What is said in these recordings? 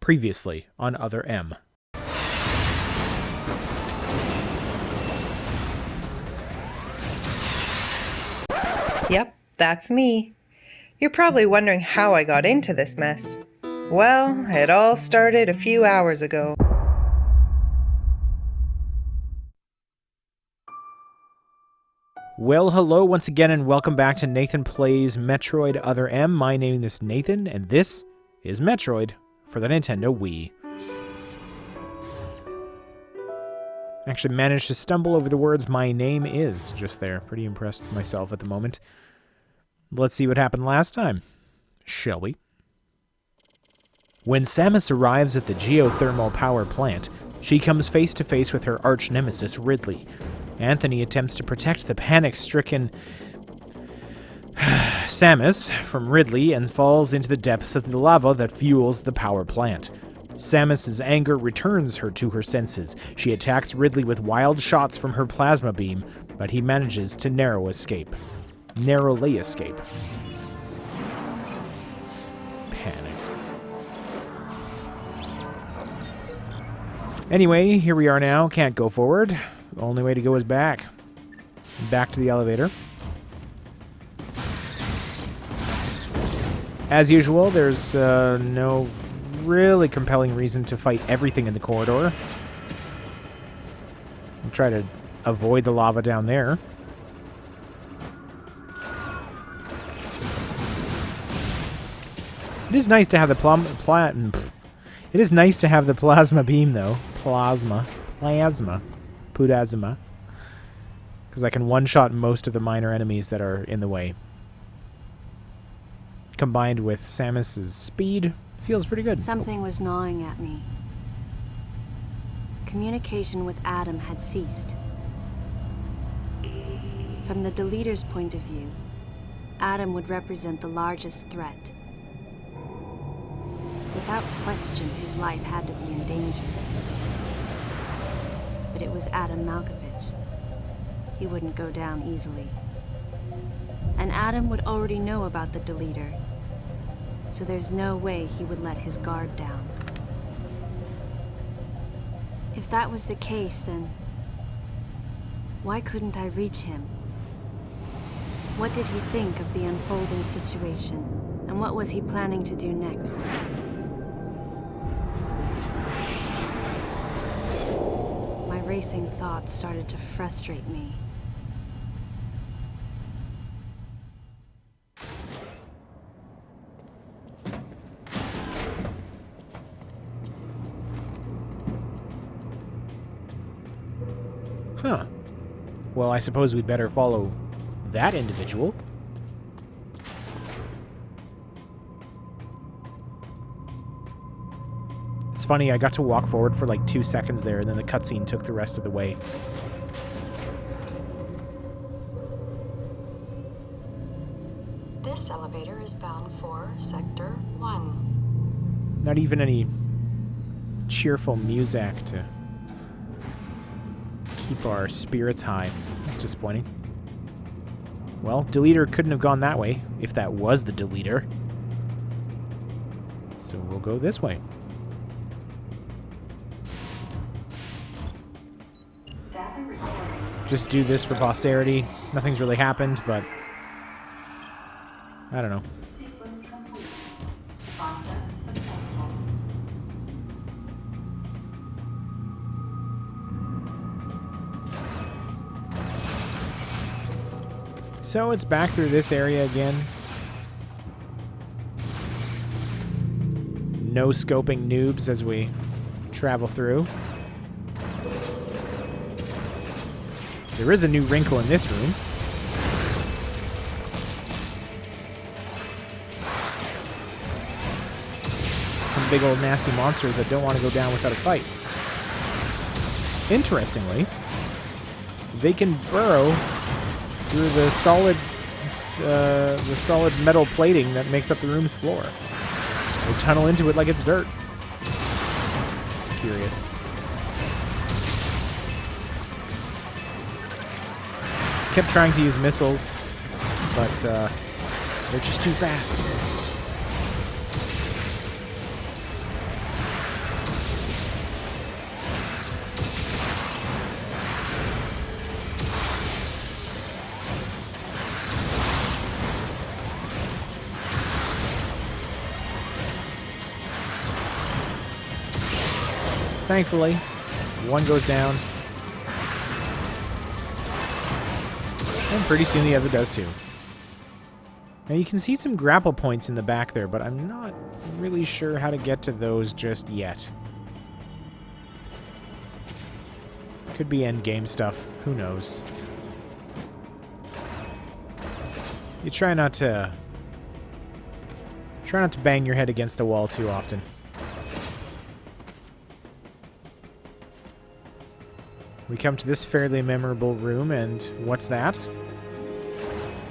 Previously on Other M. Yep, that's me. You're probably wondering how I got into this mess. Well, it all started a few hours ago. Well, hello once again and welcome back to Nathan Plays Metroid Other M. My name is Nathan and this is Metroid for the Nintendo Wii. Actually managed to stumble over the words "my name is" just there. Pretty impressed with myself at the moment. Let's see what happened last time, shall we? When Samus arrives at the geothermal power plant, she comes face to face with her arch-nemesis Ridley. Anthony attempts to protect the panic-stricken Samus from Ridley and falls into the depths of the lava that fuels the power plant. Samus's anger returns her to her senses. She attacks Ridley with wild shots from her plasma beam, but he manages to narrowly escape. Panicked. Anyway, here we are now. Can't go forward. The only way to go is back. Back to the elevator. As usual, there's no really compelling reason to fight everything in the corridor. I'll try to avoid the lava down there. It is nice to have the It is nice to have the plasma beam, though. Plasma. Because I can one-shot most of the minor enemies that are in the way. Combined with Samus's speed, feels pretty good. Something was gnawing at me. Communication with Adam had ceased. From the deleter's point of view, Adam would represent the largest threat. Without question, his life had to be in danger. But it was Adam Malkovich. He wouldn't go down easily. And Adam would already know about the deleter, so there's no way he would let his guard down. If that was the case, then why couldn't I reach him? What did he think of the unfolding situation, and what was he planning to do next? My racing thoughts started to frustrate me. Huh. Well, I suppose we'd better follow that individual. It's funny, I got to walk forward for like 2 seconds there, and then the cutscene took the rest of the way. This elevator is bound for Sector 1. Not even any cheerful music to keep our spirits high. That's disappointing. Well, deleter couldn't have gone that way, if that was the deleter. So we'll go this way. Just do this for posterity. Nothing's really happened, but I don't know. So it's back through this area again. No scoping noobs as we travel through. There is a new wrinkle in this room. Some big old nasty monsters that don't want to go down without a fight. Interestingly, they can burrow through the solid metal plating that makes up the room's floor. They tunnel into it like it's dirt. Curious. Kept trying to use missiles, but they're just too fast. Thankfully, one goes down. And pretty soon the other does too. Now you can see some grapple points in the back there, but I'm not really sure how to get to those just yet. Could be endgame stuff. Who knows? You try not to bang your head against the wall too often. We come to this fairly memorable room, and what's that?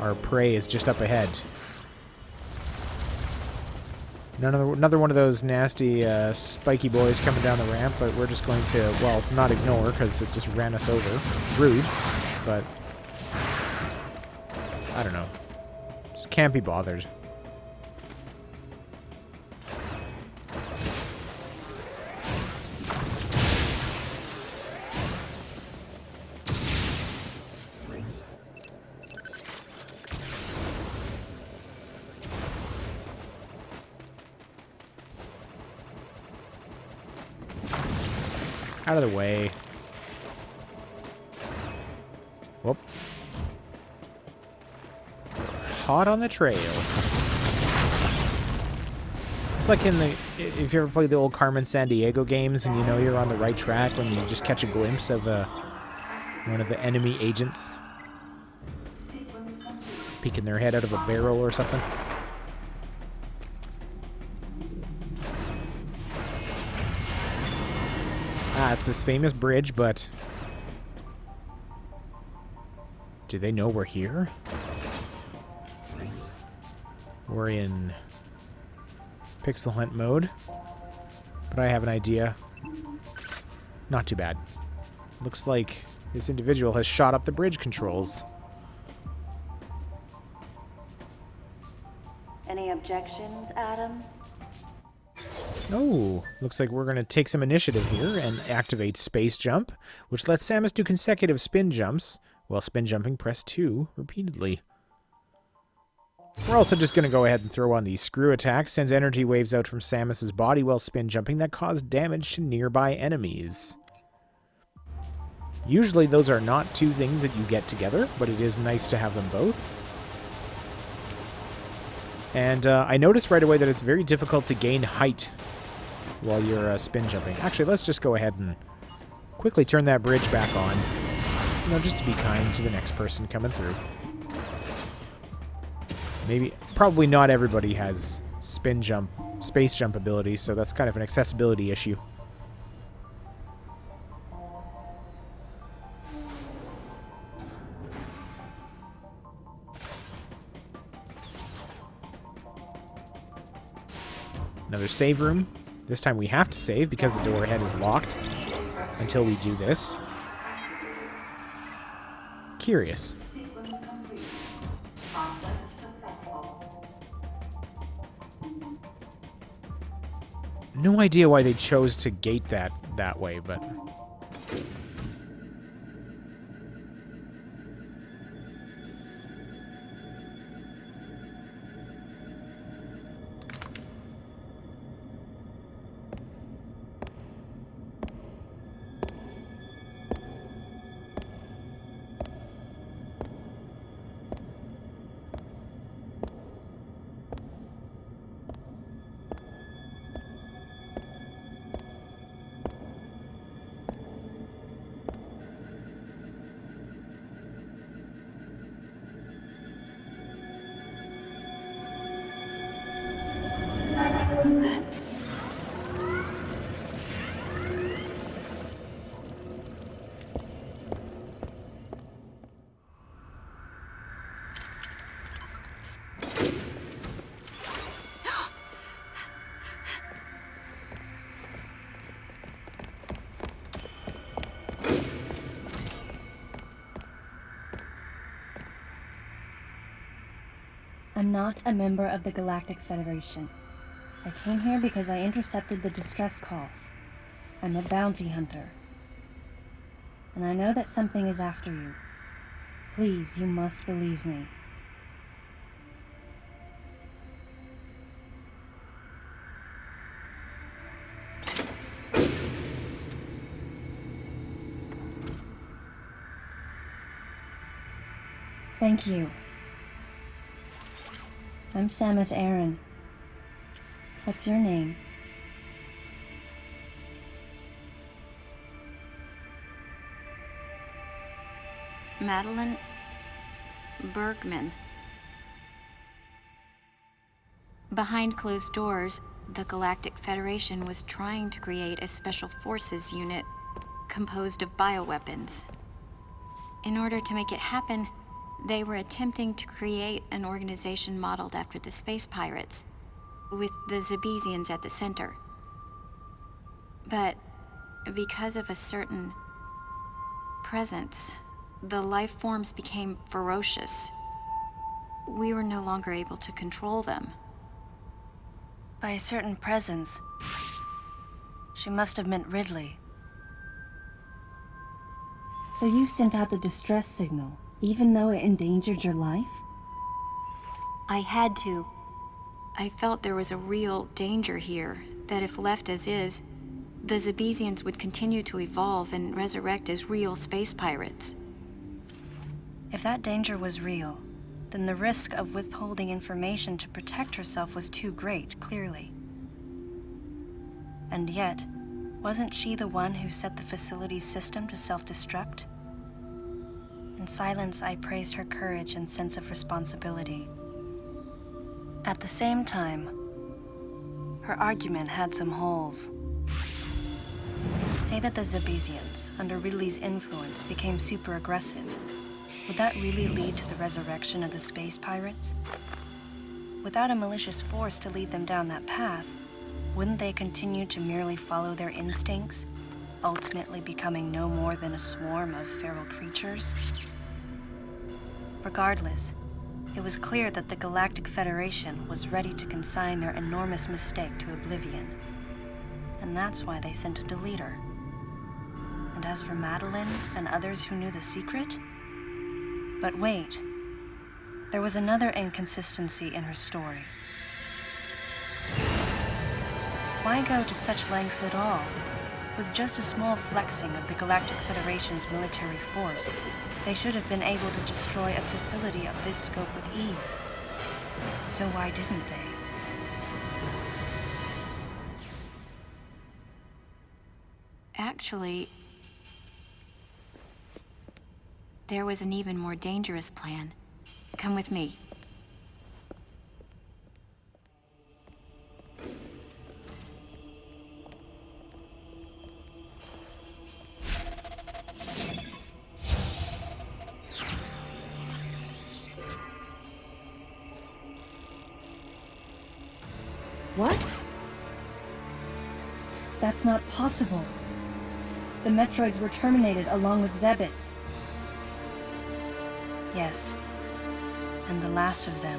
Our prey is just up ahead. Another one of those nasty, spiky boys coming down the ramp, but we're just going to, well, not ignore, because it just ran us over. Rude, but I don't know. Just can't be bothered. Out of the way. Whoop. Hot on the trail. It's like in the... If you ever played the old Carmen Sandiego games and you know you're on the right track when you just catch a glimpse of one of the enemy agents peeking their head out of a barrel or something. Ah, it's this famous bridge, but... Do they know we're here? We're in pixel hunt mode, but I have an idea. Not too bad. Looks like this individual has shot up the bridge controls. Any objections, Adam? Oh, looks like we're going to take some initiative here and activate Space Jump, which lets Samus do consecutive spin jumps. While spin jumping, press 2 repeatedly. We're also just going to go ahead and throw on the Screw Attack, sends energy waves out from Samus's body while spin jumping that cause damage to nearby enemies. Usually those are not two things that you get together, but it is nice to have them both. And I noticed right away that it's very difficult to gain height while you're spin jumping. Actually, let's just go ahead and quickly turn that bridge back on. You know, just to be kind to the next person coming through. Probably not everybody has space jump ability, so that's kind of an accessibility issue. Another save room. This time we have to save because the door ahead is locked until we do this. Curious. No idea why they chose to gate that way, but... I'm not a member of the Galactic Federation. I came here because I intercepted the distress calls. I'm a bounty hunter. And I know that something is after you. Please, you must believe me. Thank you. I'm Samus Aran. What's your name? Madeline Bergman. Behind closed doors, the Galactic Federation was trying to create a special forces unit composed of bioweapons. In order to make it happen, they were attempting to create an organization modeled after the space pirates, with the Zebesians at the center. But because of a certain presence, the life forms became ferocious. We were no longer able to control them. By a certain presence, she must have meant Ridley. So you sent out the distress signal, even though it endangered your life? I had to. I felt there was a real danger here, that if left as is, the Zebesians would continue to evolve and resurrect as real space pirates. If that danger was real, then the risk of withholding information to protect herself was too great, clearly. And yet, wasn't she the one who set the facility's system to self-destruct? In silence, I praised her courage and sense of responsibility. At the same time, her argument had some holes. Say that the Zebesians, under Ridley's influence, became super aggressive. Would that really lead to the resurrection of the space pirates? Without a malicious force to lead them down that path, wouldn't they continue to merely follow their instincts, ultimately becoming no more than a swarm of feral creatures? Regardless, it was clear that the Galactic Federation was ready to consign their enormous mistake to oblivion. And that's why they sent a deleter. And as for Madeline and others who knew the secret? But wait, there was another inconsistency in her story. Why go to such lengths at all? With just a small flexing of the Galactic Federation's military force, they should have been able to destroy a facility of this scope with ease. So why didn't they? Actually, there was an even more dangerous plan. Come with me. What? That's not possible. The Metroids were terminated along with Zebes. Yes. And the last of them,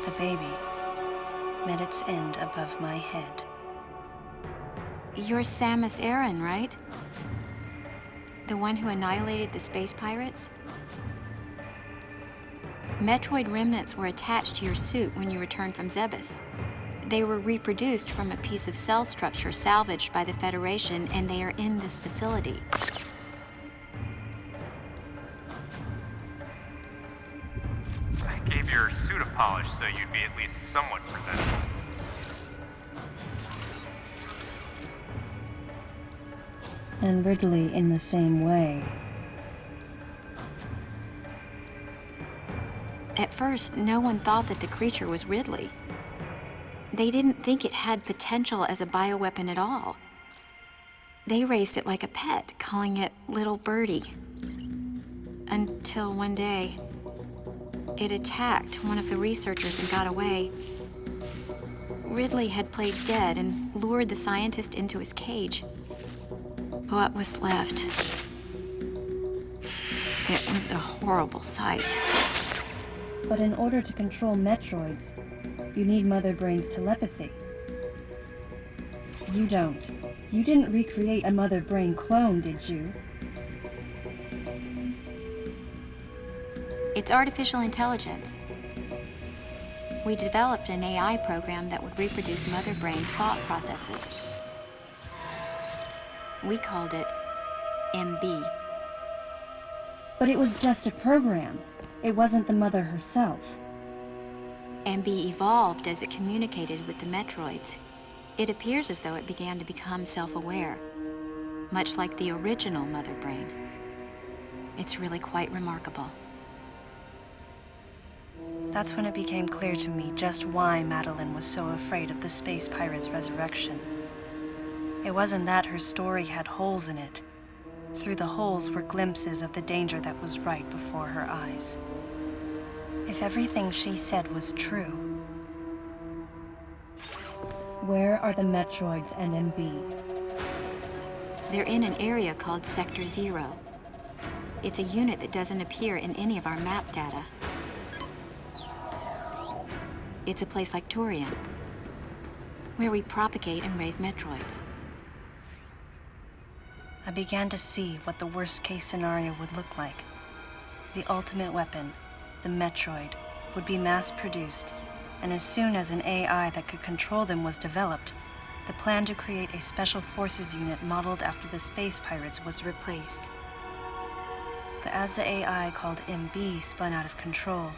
the baby, met its end above my head. You're Samus Aran, right? The one who annihilated the space pirates? Metroid remnants were attached to your suit when you returned from Zebes. They were reproduced from a piece of cell structure salvaged by the Federation, and they are in this facility. I gave your suit a polish so you'd be at least somewhat presentable. And Ridley in the same way. At first, no one thought that the creature was Ridley. They didn't think it had potential as a bioweapon at all. They raised it like a pet, calling it Little Birdie. Until one day, it attacked one of the researchers and got away. Ridley had played dead and lured the scientist into his cage. What was left? It was a horrible sight. But in order to control Metroids, you need Mother Brain's telepathy. You don't. You didn't recreate a Mother Brain clone, did you? It's artificial intelligence. We developed an AI program that would reproduce Mother Brain's thought processes. We called it MB. But it was just a program. It wasn't the mother herself. MB evolved as it communicated with the Metroids. It appears as though it began to become self-aware, much like the original Mother Brain. It's really quite remarkable. That's when it became clear to me just why Madeline was so afraid of the space pirate's resurrection. It wasn't that her story had holes in it. Through the holes were glimpses of the danger that was right before her eyes. If everything she said was true... Where are the Metroids and MB? They're in an area called Sector 0. It's a unit that doesn't appear in any of our map data. It's a place like Turian, where we propagate and raise Metroids. I began to see what the worst-case scenario would look like. The ultimate weapon, the Metroid, would be mass-produced, and as soon as an AI that could control them was developed, the plan to create a special forces unit modeled after the space pirates was replaced. But as the AI called MB spun out of control,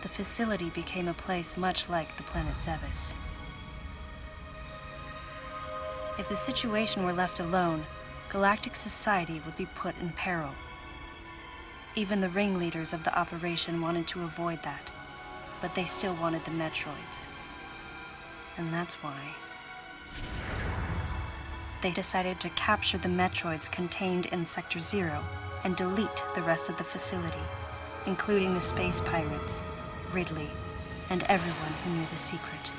the facility became a place much like the planet Zebes. If the situation were left alone, galactic society would be put in peril. Even the ringleaders of the operation wanted to avoid that, but they still wanted the Metroids. And that's why they decided to capture the Metroids contained in Sector 0 and delete the rest of the facility, including the space pirates, Ridley, and everyone who knew the secret.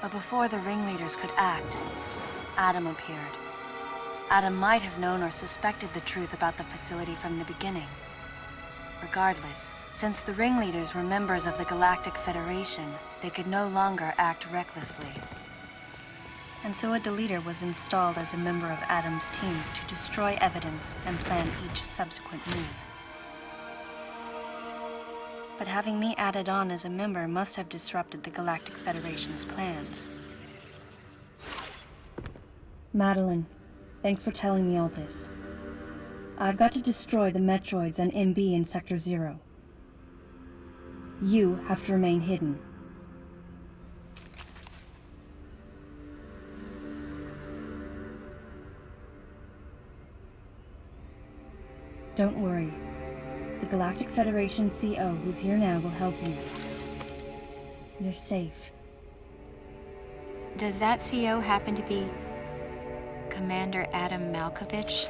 But before the ringleaders could act, Adam appeared. Adam might have known or suspected the truth about the facility from the beginning. Regardless, since the ringleaders were members of the Galactic Federation, they could no longer act recklessly. And so a deleter was installed as a member of Adam's team to destroy evidence and plan each subsequent move. But having me added on as a member must have disrupted the Galactic Federation's plans. Madeline, thanks for telling me all this. I've got to destroy the Metroids and MB in Sector 0. You have to remain hidden. Don't worry. The Galactic Federation CO who's here now will help you. You're safe. Does that CO happen to be Commander Adam Malkovich?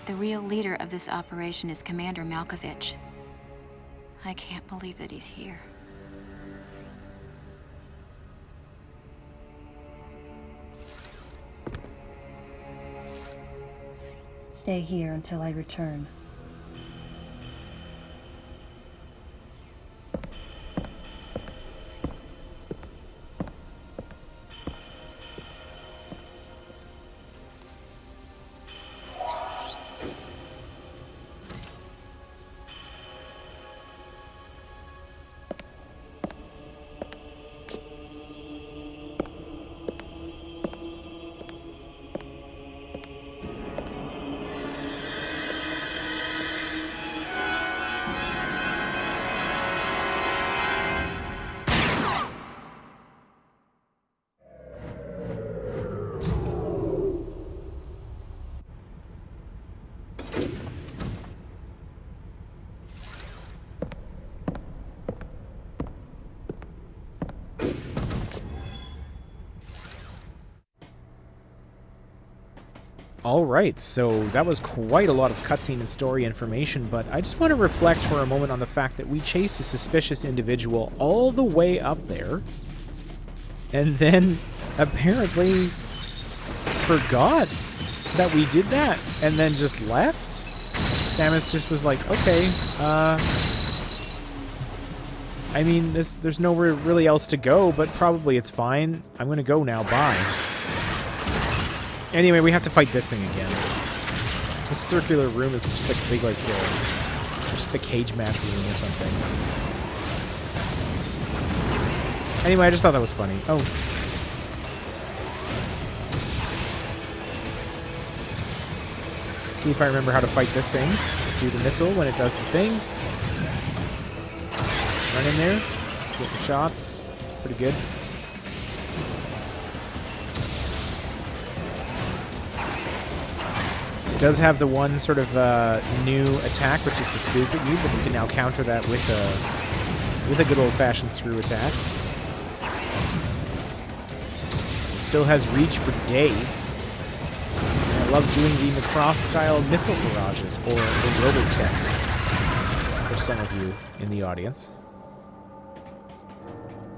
The real leader of this operation is Commander Malkovich. I can't believe that he's here. Stay here until I return. Alright, so that was quite a lot of cutscene and story information, but I just want to reflect for a moment on the fact that we chased a suspicious individual all the way up there, and then apparently forgot that we did that, and then just left? Samus just was like, okay, I mean, there's nowhere really else to go, but probably it's fine. I'm gonna go now, bye. Anyway, we have to fight this thing again. This circular room is just like a big, like, just the cage match room or something. Anyway, I just thought that was funny. Oh. See if I remember how to fight this thing. Do the missile when it does the thing. Run in there. Get the shots. Pretty good. It does have the one sort of new attack, which is to spook at you, but you can now counter that with a good old-fashioned screw attack. It still has reach for days. And it loves doing the Macross-style missile barrages, or the Robotech, for some of you in the audience.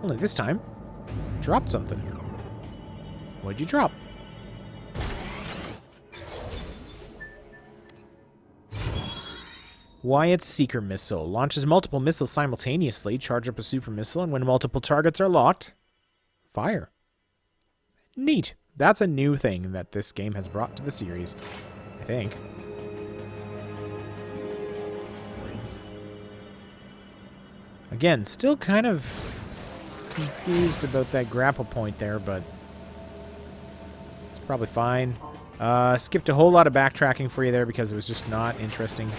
Only this time, dropped something. What'd you drop? Wyatt's Seeker Missile. Launches multiple missiles simultaneously, charge up a super missile, and when multiple targets are locked, fire. Neat. That's a new thing that this game has brought to the series, I think. Again, still kind of confused about that grapple point there, but it's probably fine. Skipped a whole lot of backtracking for you there because it was just not interesting.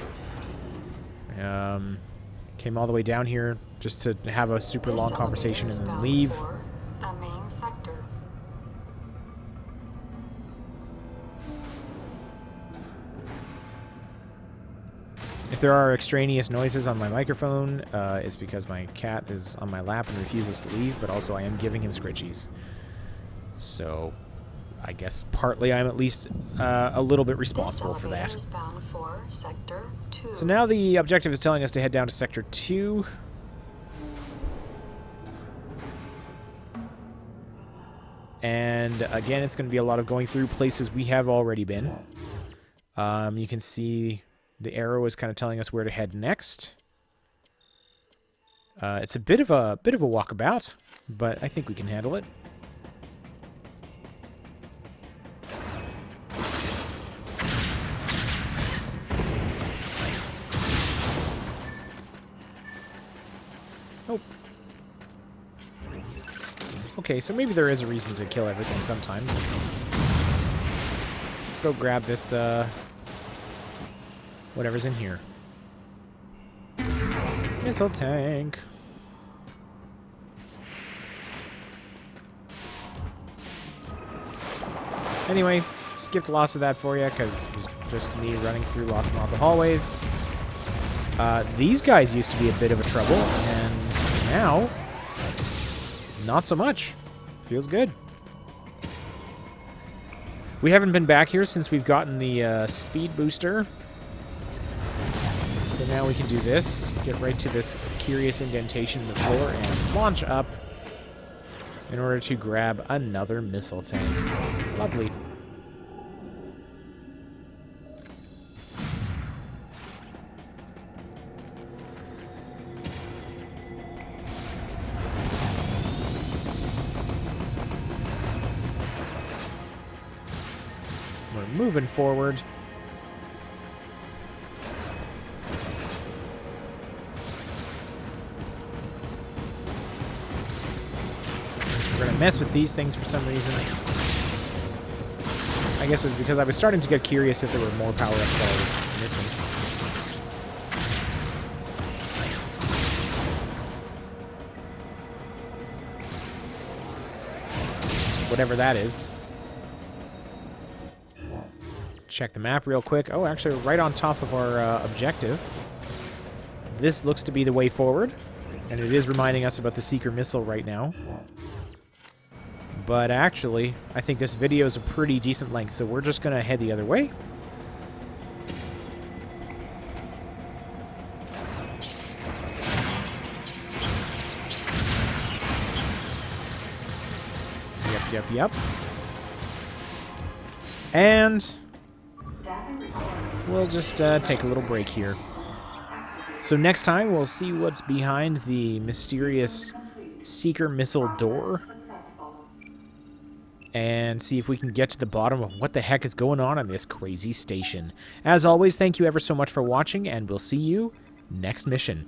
Came all the way down here just to have a super long conversation and then leave. The main sector. If there are extraneous noises on my microphone, it's because my cat is on my lap and refuses to leave, but also I am giving him scritchies. So I guess partly I'm at least a little bit responsible for that. Bound for sector 2. So now the objective is telling us to head down to Sector 2. And again, it's going to be a lot of going through places we have already been. You can see the arrow is kind of telling us where to head next. It's a bit of a walkabout, but I think we can handle it. Oh. Okay, so maybe there is a reason to kill everything sometimes. Let's go grab this, whatever's in here. Missile tank. Anyway, skipped lots of that for you because it was just me running through lots and lots of hallways. These guys used to be a bit of a trouble, and now, not so much. Feels good. We haven't been back here since we've gotten the speed booster. So now we can do this. Get right to this curious indentation in the floor and launch up in order to grab another missile tank. Lovely. We're moving forward. We're gonna mess with these things for some reason. I guess it was because I was starting to get curious if there were more power-ups that I was missing. Whatever that is. Check the map real quick. Oh, actually, we're right on top of our objective. This looks to be the way forward, and it is reminding us about the Seeker missile right now. But actually, I think this video is a pretty decent length, so we're just going to head the other way. Yep. And we'll just take a little break here. So next time, we'll see what's behind the mysterious Seeker missile door. and see if we can get to the bottom of what the heck is going on this crazy station. As always, thank you ever so much for watching, and we'll see you next mission.